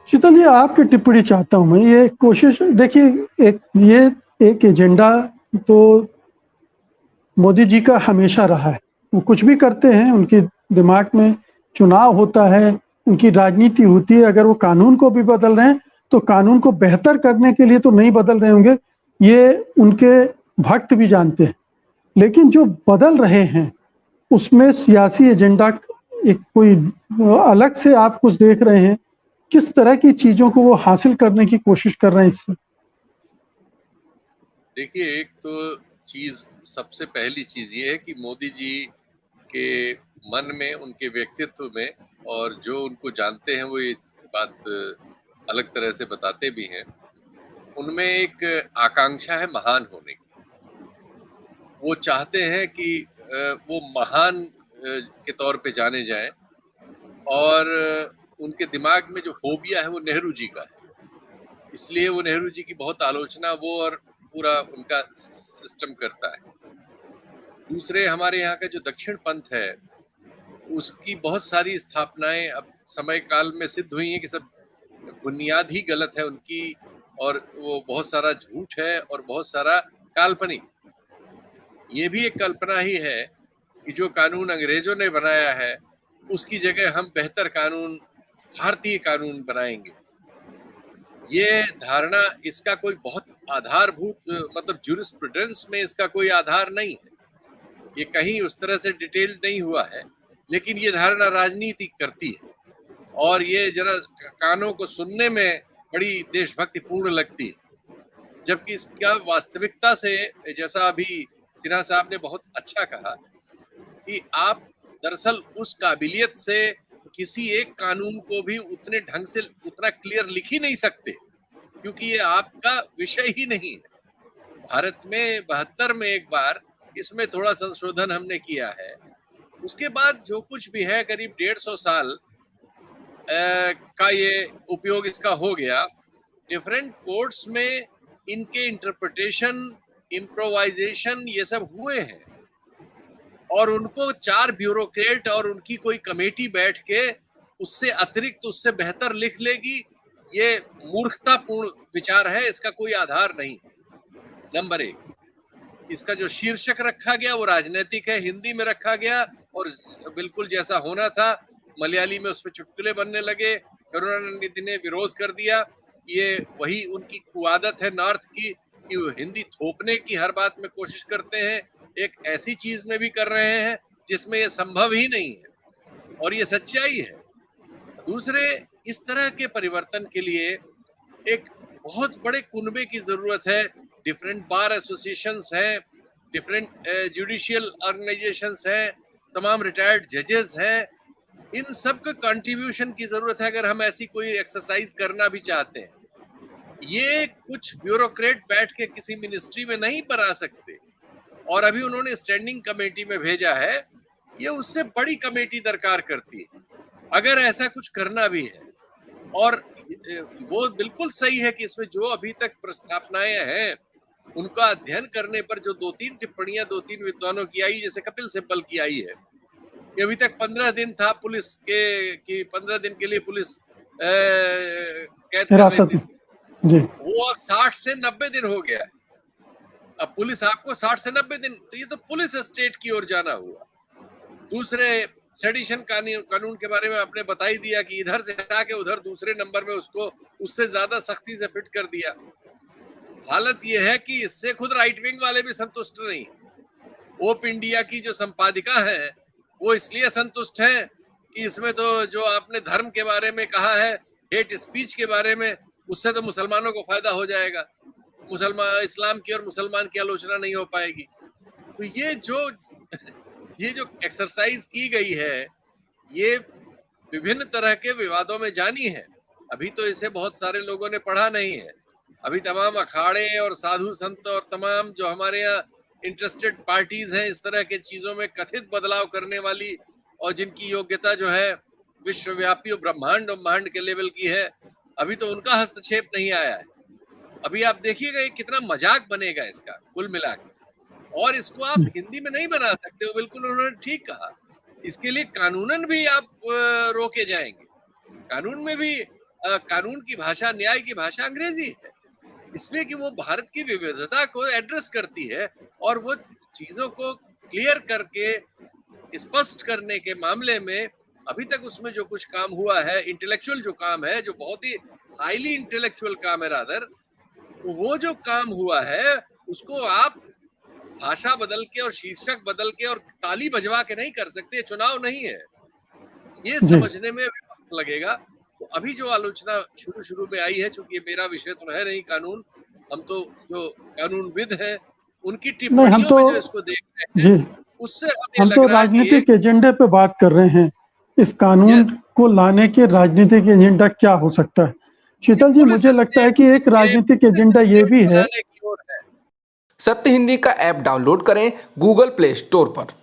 शीतल, ये आपकी टिप्पणी चाहता हूँ मैं। ये कोशिश देखिए, एक एजेंडा तो मोदी जी का हमेशा रहा है। वो कुछ भी करते हैं, उनके दिमाग में चुनाव होता है, उनकी राजनीति होती है। अगर वो कानून को भी बदल रहे हैं तो कानून को बेहतर करने के लिए तो नहीं बदल रहे होंगे, ये उनके भक्त भी जानते हैं। लेकिन जो बदल रहे हैं उसमें सियासी एजेंडा एक कोई अलग से आप कुछ देख रहे हैं। किस तरह की चीजों को वो हासिल करने की कोशिश कर रहे हैं इससे? देखिए, एक तो चीज, सबसे पहली चीज ये है कि मोदी जी के मन में, उनके व्यक्तित्व में, और जो उनको जानते हैं वो ये बात अलग तरह से बताते भी हैं, उनमें एक आकांक्षा है महान होने की। वो चाहते हैं कि वो महान के तौर पे जाने जाएं, और उनके दिमाग में जो फोबिया है वो नेहरू जी का है। इसलिए वो नेहरू जी की बहुत आलोचना वो और पूरा उनका सिस्टम करता है। दूसरे, हमारे यहाँ का जो दक्षिण पंथ है उसकी बहुत सारी स्थापनाएं अब समय काल में सिद्ध हुई हैं कि सब बुनियाद ही गलत है उनकी, और वो बहुत सारा झूठ है और बहुत सारा काल्पनिक। ये भी एक कल्पना ही है कि जो कानून अंग्रेजों ने बनाया है उसकी जगह हम बेहतर कानून, भारतीय कानून बनाएंगे। ये धारणा, इसका कोई बहुत आधारभूत, मतलब ज्यूरिस्प्रूडेंस में इसका कोई आधार नहीं है, ये कहीं उस तरह से डिटेल नहीं हुआ है, लेकिन ये धारणा राजनीति करती है और ये जरा कानों को सुनने में बड़ी देशभक्तिपूर्ण लगती है। जबकि इसका वास्तविकता से, जैसा अभी सिन्हा साहब ने बहुत अच्छा कहा, कि आप दरअसल उस काबिलियत से किसी एक कानून को भी उतने ढंग से, उतना क्लियर लिख ही नहीं सकते, क्योंकि ये आपका विषय ही नहीं है। भारत में 72 में एक बार इसमें थोड़ा संशोधन हमने किया है, उसके बाद जो कुछ भी है करीब 150 साल का ये उपयोग इसका हो गया। डिफरेंट कोर्ट्स में इनके इंटरप्रिटेशन, इम्प्रोवाइजेशन, ये सब हुए हैं, और उनको 4 ब्यूरोक्रेट और उनकी कोई कमेटी बैठ के उससे अतिरिक्त, उससे बेहतर लिख लेगी, ये मूर्खतापूर्ण विचार है, इसका कोई आधार नहीं। नंबर 1, इसका जो शीर्षक रखा गया वो राजनीतिक है, हिंदी में रखा गया और बिल्कुल जैसा होना था, मलयाली में उस पर चुटकुले बनने लगे। करुणानिधि ने विरोध कर दिया। ये वही उनकी कुआदत है नॉर्थ की, कि वो हिंदी थोपने की हर बात में कोशिश करते हैं, एक ऐसी चीज में भी कर रहे हैं जिसमें ये संभव ही नहीं है, और ये सच्चाई है। दूसरे, इस तरह के परिवर्तन के लिए एक बहुत बड़े कुनबे की जरूरत है। डिफरेंट बार एसोसिएशंस हैं, डिफरेंट जुडिशियल ऑर्गेनाइजेशंस हैं, तमाम रिटायर्ड जजेस हैं, इन सब का कंट्रीब्यूशन की जरूरत है अगर हम ऐसी कोई एक्सरसाइज करना भी चाहते हैं। ये कुछ ब्यूरोक्रेट बैठ के किसी मिनिस्ट्री में नहीं बना सकते, और अभी उन्होंने स्टैंडिंग कमेटी में भेजा है, ये उससे बड़ी कमेटी दरकार करती है अगर ऐसा कुछ करना भी है। और वो बिल्कुल सही है कि इसमें जो अभी तक प्रस्तावनाएं हैं उनका अध्ययन करने पर जो 2-3 टिप्पणियां 2-3 विद्वानों की आई, जैसे कपिल सिब्बल की आई है कि अभी तक 15 दिन था पुलिस के, कि 15 दिन के लिए पुलिस कैद कर हिरासत लेती में। थी, जी। वो अब 60 से 90 दिन हो गया है। अब पुलिस आपको 60 से 90 दिन, तो ये तो पुलिस स्टेट की ओर जाना हुआ। दूसरे, सेडिशन कानून के बारे में आपने बता ही दिया कि इधर से हटा के उधर दूसरे नंबर में उसको उससे ज्यादा सख्ती से फिट कर दिया। हालत यह है कि इससे खुद राइट विंग वाले भी संतुष्ट नहीं। ओप इंडिया की जो संपादिका है वो इसलिए संतुष्ट है कि इसमें तो जो आपने धर्म के बारे में कहा है, हेट स्पीच के बारे में, उससे तो मुसलमानों को फायदा हो जाएगा, मुसलमान, इस्लाम की और मुसलमान की आलोचना नहीं हो पाएगी। तो ये जो एक्सरसाइज की गई है, ये विभिन्न तरह के विवादों में जानी है। अभी तो इसे बहुत सारे लोगों ने पढ़ा नहीं है। अभी तमाम अखाड़े और साधु संत और तमाम जो हमारे यहाँ इंटरेस्टेड पार्टीज हैं इस तरह के चीजों में कथित बदलाव करने वाली, और जिनकी योग्यता जो है विश्वव्यापी और ब्रह्मांड के लेवल की है, अभी तो उनका हस्तक्षेप नहीं आया है। अभी आप देखिएगा ये कितना मजाक बनेगा इसका कुल मिला के, और इसको आप हिंदी में नहीं बना सकते हो, बिल्कुल उन्होंने ठीक कहा। इसके लिए कानूनन भी आप रोके जाएंगे, कानून में भी कानून की भाषा, न्याय की भाषा अंग्रेजी है, इसलिए कि वो भारत की विविधता को एड्रेस करती है और वो चीजों को क्लियर करके स्पष्ट करने के मामले में अभी तक उसमें जो कुछ काम हुआ है, इंटेलेक्चुअल जो काम है, जो बहुत ही हाईली इंटेलेक्चुअल काम है रादर, तो वो जो काम हुआ है उसको आप भाषा बदल के और शीर्षक बदल के और ताली बजवा के नहीं कर सकते। चुनाव नहीं है, ये जी समझने में भी वक्त लगेगा। तो अभी जो आलोचना शुरू में आई है, चूंकि मेरा विषय तो है नहीं कानून, हम तो जो कानूनविद हैं उनकी नहीं, हम टिप्पणियों तो में जो इसको देख रहे हैं जी उससे हमें हम लग तो रहा है कि ये राजनीतिक एजेंडे पे बात कर रहे हैं। इस कानून यस को लाने के राजनीतिक एजेंडा क्या हो सकता है? शीतल जी, मुझे लगता है कि एक राजनीतिक एजेंडा ये भी है। बनाने की ओर है। सत्य हिंदी का ऐप डाउनलोड करें गूगल प्ले स्टोर पर।